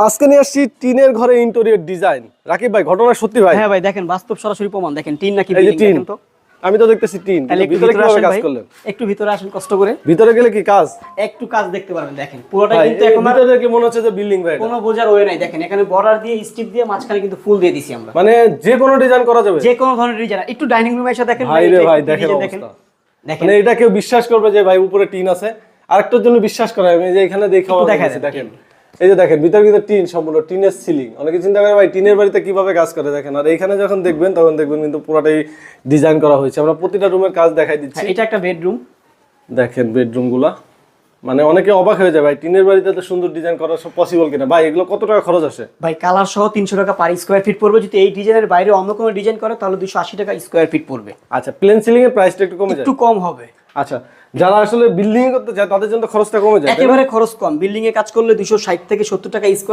আজকে নিয়ে আসছি টিনের ঘরে ইন্টেরিয়র ডিজাইন। রাকিব ভাই, ঘটনা সত্যি ভাই? হ্যাঁ ভাই, দেখেন বাস্তব সরাসরি প্রমাণ। দেখেন টিন নাকি এই যে বিল্ডিং, টিন, দেখেন তো। আমি তো দেখতেছি টিন, তাহলে কিন্তু একটু ভিতরে ভিতরে কিভাবে আসেন কাজ ভাই, করলেন? একটু ভিতরে আসেন কষ্ট করে। ভিতরে গেলে কি কাজ? একটু কাজ দেখতে পারবেন। দেখেন পুরোটা ভাই কিন্তু এই এখন আর ভিতরে কি মনে হচ্ছে যে বিল্ডিং ভাই? কোনো বোঝার ওয়ে নাই। দেখেন এখানে বর্ডার দিয়ে স্ট্রিপ দিয়ে মাঝখানে কিন্তু ফুল দিয়ে দিছি আমরা, মানে যে কোনো ডিজাইন করা যাবে, যে কোনো ধরনের ডিজাইন। একটু ডাইনিং রুমে এসে দেখেন ভাই রে এটা ভাই, একটু দেখেন ডিজাইন অবস্থা। দেখেন মানে এটা কেউ বিশ্বাস করবে যে ভাই উপরে টিন আছে? আরেকটার জন্য বিশ্বাস করে আমি যে এখানে দেখে একটু দেখা দেখেন, দেখেন এই যে দেখেন ভিতরে কিন্তু টিন, সম্পূর্ণ টিনের সিলিং। অনেকে চিন্তা করে ভাই টিনের বাড়িতে কিভাবে কাজ করে, দেখেন। আর এখানে যখন দেখবেন তখন দেখবেন কিন্তু পুরোটাই ডিজাইন করা হয়েছে। আমরা প্রতিটা রুমের কাজ দেখাই দিচ্ছি। হ্যাঁ, এটা একটা বেডরুম। দেখেন বেডরুম গুলা, মানে অনেকে অবাক হয়ে যায় ভাই টিনের বাড়িতে এত সুন্দর ডিজাইন করা সব পসিবল কিনা। ভাই এগুলো কত টাকা খরচ আসে? ভাই কালার সহ 300 টাকা পার স্কয়ার ফিট পড়বে। যদি এই ডিজাইনের বাইরে অন্য কোনো ডিজাইন করে তাহলে 280 টাকা স্কয়ার ফিট পড়বে। আচ্ছা, প্লেন সিলিং এর প্রাইসটা একটু কমে যায়? একটু কম হবে। আচ্ছা, যারা আসলে বিল্ডিং করতে চায় তাদের জন্য খরচটা কমে যায়? একেবারে খরচ কম। বিল্ডিং এ কাজ করলে 260 থেকে 70 টাকা স্কয়ার